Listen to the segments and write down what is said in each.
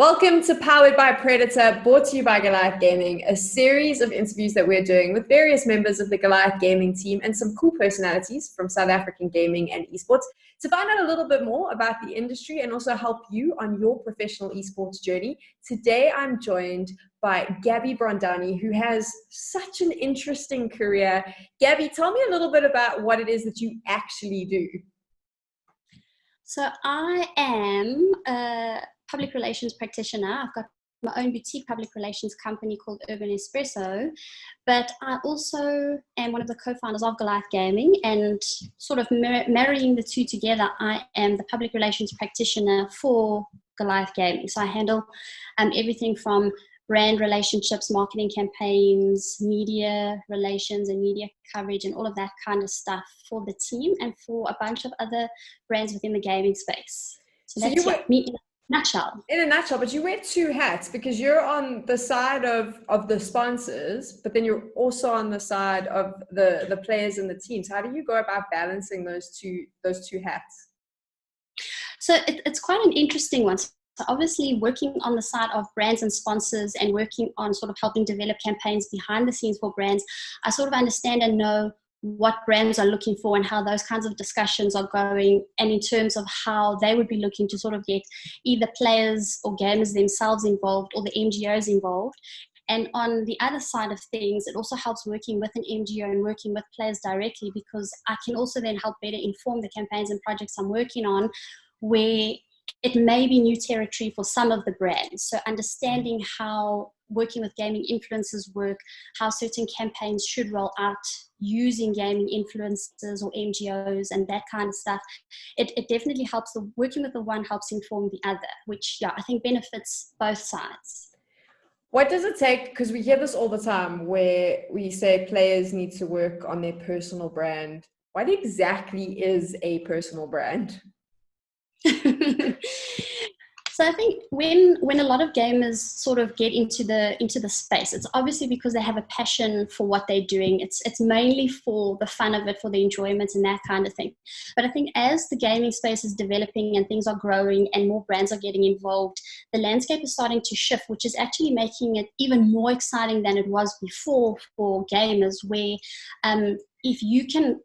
Welcome to Powered by Predator, brought to you by Goliath Gaming, a series of interviews that we're doing with various members of the Goliath Gaming team and some cool personalities from South African gaming and esports to find out a little bit more about the industry and also help you on your professional esports journey. Today, I'm joined by Gabbi Brondani, who has such an interesting career. Gabbi, tell me a little bit about what it is that you actually do. So I am a public relations practitioner. I've got my own boutique public relations company called Urban Espresso, but I also am one of the co-founders of Goliath Gaming, and sort of marrying the two together, I am the public relations practitioner for Goliath Gaming. So I handle everything from brand relationships, marketing campaigns, media relations and media coverage and all of that kind of stuff for the team and for a bunch of other brands within the gaming space. So that's me in a nutshell. In a nutshell, but you wear two hats because you're on the side of the sponsors, but then you're also on the side of the players and the teams. How do you go about balancing those two hats? So it's quite an interesting one. So obviously working on the side of brands and sponsors and working on sort of helping develop campaigns behind the scenes for brands, I sort of understand and know what brands are looking for and how those kinds of discussions are going, and in terms of how they would be looking to sort of get either players or gamers themselves involved or the MGOs involved. And on the other side of things, it also helps working with an MGO and working with players directly, because I can also then help better inform the campaigns and projects I'm working on, where it may be new territory for some of the brands. So understanding how working with gaming influencers work, how certain campaigns should roll out using gaming influencers or MGOs and that kind of stuff, it definitely helps. Working with the one helps inform the other, which I think benefits both sides. What does it take? Because we hear this all the time where we say players need to work on their personal brand. What exactly is a personal brand? So I think when a lot of gamers sort of get into the space, it's obviously because they have a passion for what they're doing. It's mainly for the fun of it, for the enjoyment and that kind of thing. But I think as the gaming space is developing and things are growing and more brands are getting involved, the landscape is starting to shift, which is actually making it even more exciting than it was before for gamers, where if you can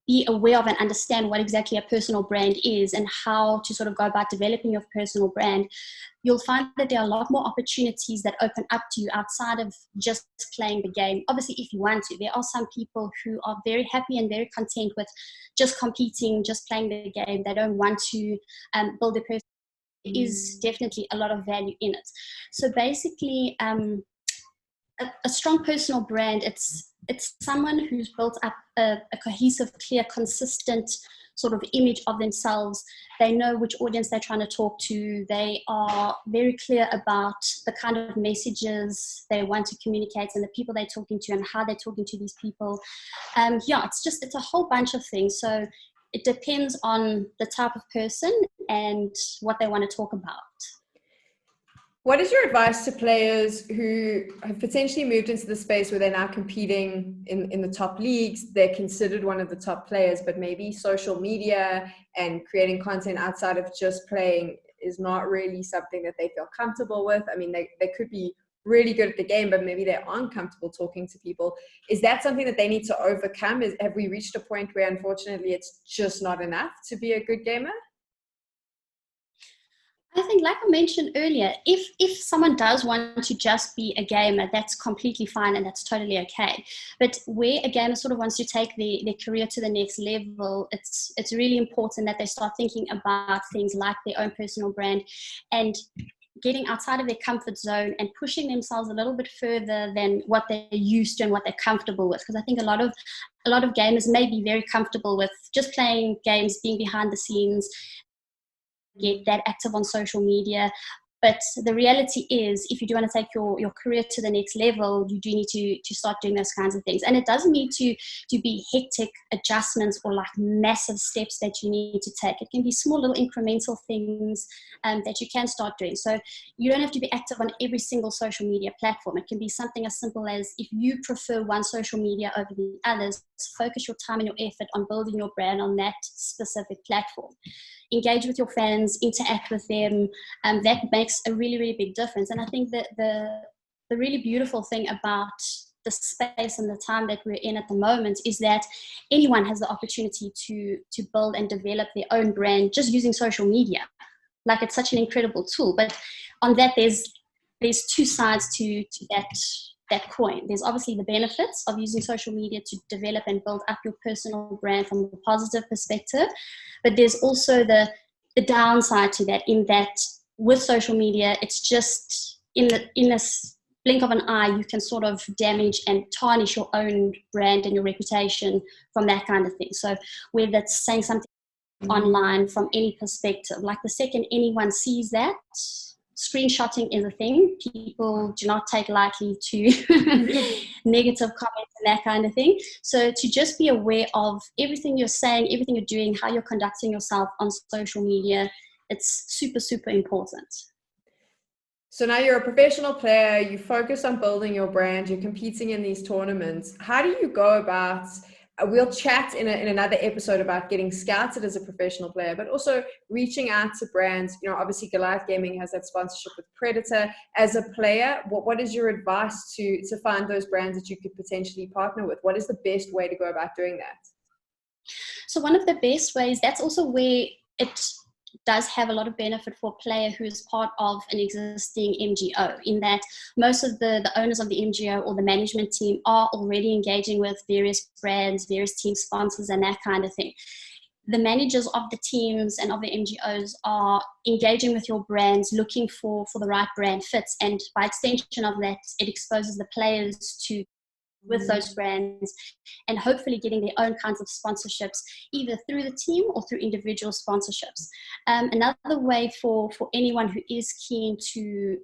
be aware of and understand what exactly a personal brand is and how to sort of go about developing your personal brand, you'll find that there are a lot more opportunities that open up to you outside of just playing the game. Obviously, if you want to, there are some people who are very happy and very content with just competing, just playing the game. They don't want to build a person. There is definitely a lot of value in it. So basically, a strong personal brand, it's someone who's built up a cohesive, clear, consistent sort of image of themselves. They know which audience they're trying to talk to. They are very clear about the kind of messages they want to communicate and the people they're talking to and how they're talking to these people. It's a whole bunch of things. So it depends on the type of person and what they want to talk about. What is your advice to players who have potentially moved into the space where they're now competing in the top leagues? They're considered one of the top players, but maybe social media and creating content outside of just playing is not really something that they feel comfortable with. I mean, they could be really good at the game, but maybe they aren't comfortable talking to people. Is that something that they need to overcome? Have we reached a point where unfortunately it's just not enough to be a good gamer? I think, like I mentioned earlier, if someone does want to just be a gamer, that's completely fine and that's totally okay. But where a gamer sort of wants to take their career to the next level, it's really important that they start thinking about things like their own personal brand and getting outside of their comfort zone and pushing themselves a little bit further than what they're used to and what they're comfortable with. Because I think a lot of gamers may be very comfortable with just playing games, being behind the scenes, get that active on social media. But the reality is, if you do want to take your career to the next level, you do need to start doing those kinds of things. And it doesn't need to be hectic adjustments or like massive steps that you need to take. It can be small little incremental things that you can start doing. So you don't have to be active on every single social media platform. It can be something as simple as, if you prefer one social media over the others, focus your time and your effort on building your brand on that specific platform. engage with your fans, interact with them. That makes a really, really big difference. And I think that the really beautiful thing about the space and the time that we're in at the moment is that anyone has the opportunity to build and develop their own brand just using social media. Like, it's such an incredible tool. But on that, there's two sides to that coin. There's obviously the benefits of using social media to develop and build up your personal brand from a positive perspective, but there's also the downside to that, in that with social media, it's just in a blink of an eye, you can sort of damage and tarnish your own brand and your reputation from that kind of thing. So whether it's saying something online from any perspective, like the second anyone sees that, screenshotting is a thing. People do not take lightly to negative comments and that kind of thing. So to just be aware of everything you're saying, everything you're doing, how you're conducting yourself on social media, it's super, super important. So now you're a professional player, you focus on building your brand, you're competing in these tournaments. How do you go about, we'll chat in another episode about getting scouted as a professional player, but also reaching out to brands. You know, obviously Goliath Gaming has that sponsorship with Predator. As a player, what is your advice to find those brands that you could potentially partner with? What is the best way to go about doing that? So one of the best ways, that's also where it does have a lot of benefit for a player who is part of an existing MGO, in that most of the owners of the MGO or the management team are already engaging with various brands, various team sponsors and that kind of thing. The managers of the teams and of the MGOs are engaging with your brands, looking for the right brand fits, and by extension of that, it exposes the players to with those brands, and hopefully getting their own kinds of sponsorships, either through the team or through individual sponsorships. Another way for anyone who is keen to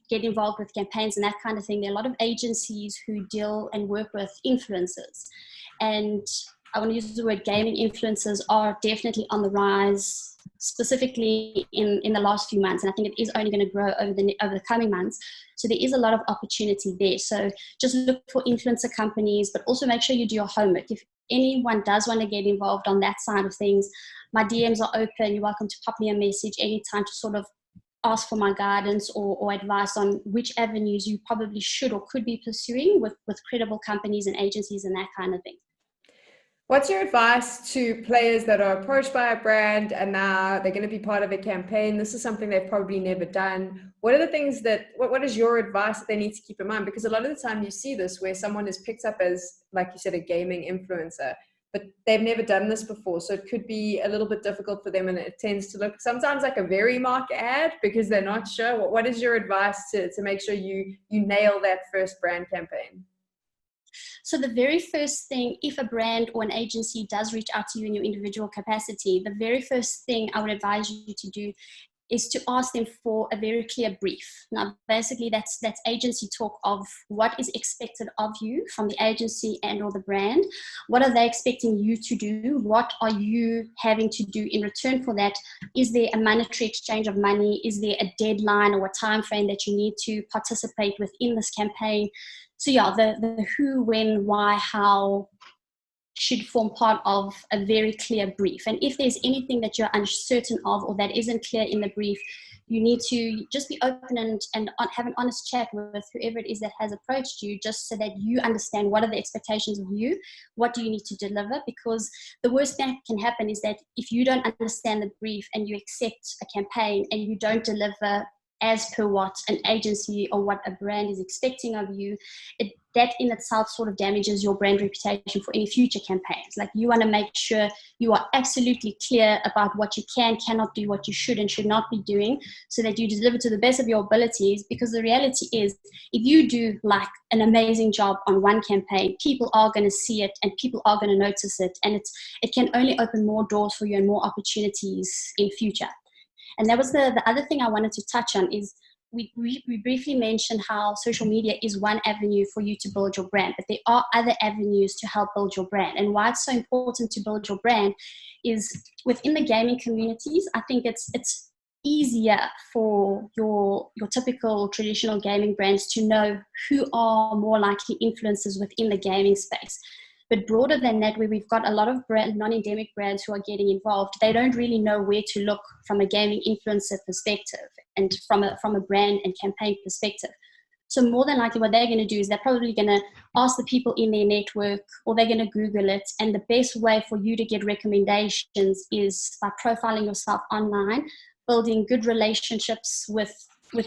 get involved with campaigns and that kind of thing, there are a lot of agencies who deal and work with influencers. And I want to use the word gaming influencers are definitely on the rise, specifically in the last few months. And I think it is only going to grow over the coming months. So there is a lot of opportunity there. So just look for influencer companies, but also make sure you do your homework. If anyone does want to get involved on that side of things, my DMs are open. You're welcome to pop me a message anytime to sort of ask for my guidance or advice on which avenues you probably should or could be pursuing with credible companies and agencies and that kind of thing. What's your advice to players that are approached by a brand and now they're going to be part of a campaign? This is something they've probably never done. What are the things what is your advice that they need to keep in mind? Because a lot of the time you see this where someone is picked up as, like you said, a gaming influencer, but they've never done this before. So it could be a little bit difficult for them, and it tends to look sometimes like a very mock ad because they're not sure. What is your advice to make sure you nail that first brand campaign? So the very first thing, if a brand or an agency does reach out to you in your individual capacity, the very first thing I would advise you to do is to ask them for a very clear brief. Now, basically, that's agency talk of what is expected of you from the agency and or the brand. What are they expecting you to do? What are you having to do in return for that? Is there a monetary exchange of money? Is there a deadline or a time frame that you need to participate within this campaign? So yeah, the who, when, why, how should form part of a very clear brief. And if there's anything that you're uncertain of or that isn't clear in the brief, you need to just be open and have an honest chat with whoever it is that has approached you, just so that you understand what are the expectations of you, what do you need to deliver. Because the worst thing that can happen is that if you don't understand the brief and you accept a campaign and you don't deliver as per what an agency or what a brand is expecting of you, that in itself sort of damages your brand reputation for any future campaigns. Like, you want to make sure you are absolutely clear about what you cannot do, what you should and should not be doing, so that you deliver to the best of your abilities. Because the reality is, if you do like an amazing job on one campaign, people are going to see it and people are going to notice it, and it can only open more doors for you and more opportunities in future. And that was the other thing I wanted to touch on is we briefly mentioned how social media is one avenue for you to build your brand, but there are other avenues to help build your brand. And why it's so important to build your brand is within the gaming communities, I think it's easier for your typical traditional gaming brands to know who are more likely influencers within the gaming space. But broader than that, where we've got a lot of non-endemic brands who are getting involved, they don't really know where to look from a gaming influencer perspective and from a brand and campaign perspective. So more than likely what they're going to do is they're probably going to ask the people in their network, or they're going to Google it. And the best way for you to get recommendations is by profiling yourself online, building good relationships with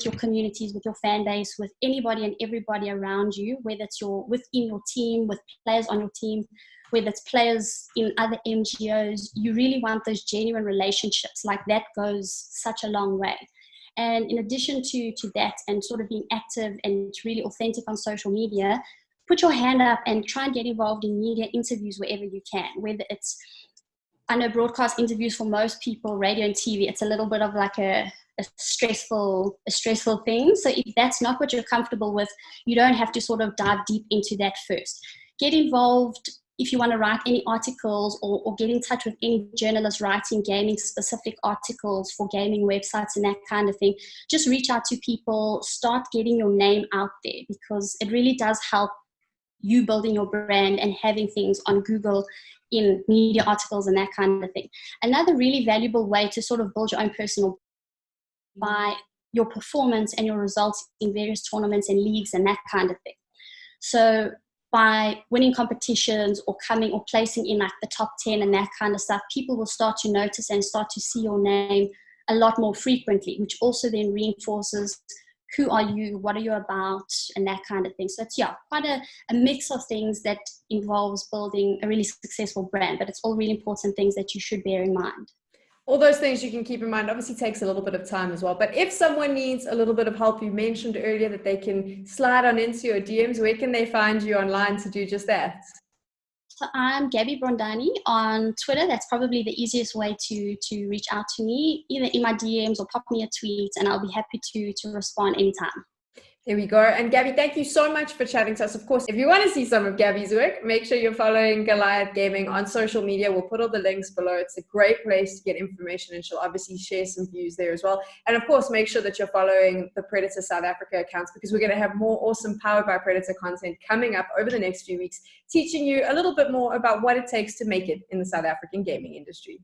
your communities, with your fan base, with anybody and everybody around you, whether it's within your team, with players on your team, whether it's players in other NGOs. You really want those genuine relationships. Like, that goes such a long way. And in addition to that, and sort of being active and really authentic on social media, put your hand up and try and get involved in media interviews wherever you can. Whether it's, I know broadcast interviews for most people, radio and TV, it's a little bit of like a stressful thing. So if that's not what you're comfortable with, you don't have to sort of dive deep into that first. Get involved if you want to write any articles, or get in touch with any journalists writing gaming specific articles for gaming websites and that kind of thing. Just reach out to people, start getting your name out there, because it really does help you building your brand and having things on Google in media articles and that kind of thing. Another really valuable way to sort of build your own personal by your performance and your results in various tournaments and leagues and that kind of thing. So by winning competitions or coming or placing in like the top 10 and that kind of stuff, people will start to notice and start to see your name a lot more frequently, which also then reinforces who are you, what are you about, and that kind of thing. So it's, quite a mix of things that involves building a really successful brand, but it's all really important things that you should bear in mind. All those things you can keep in mind. Obviously takes a little bit of time as well, but if someone needs a little bit of help, you mentioned earlier that they can slide on into your DMs. Where can they find you online to do just that? So I'm Gabbi Brondani on Twitter. That's probably the easiest way to reach out to me, either in my DMs or pop me a tweet, and I'll be happy to respond anytime. There we go. And Gabbi, thank you so much for chatting to us. Of course, if you want to see some of Gabbi's work, make sure you're following Goliath Gaming on social media. We'll put all the links below. It's a great place to get information, and she'll obviously share some views there as well. And of course, make sure that you're following the Predator South Africa accounts, because we're going to have more awesome Powered by Predator content coming up over the next few weeks, teaching you a little bit more about what it takes to make it in the South African gaming industry.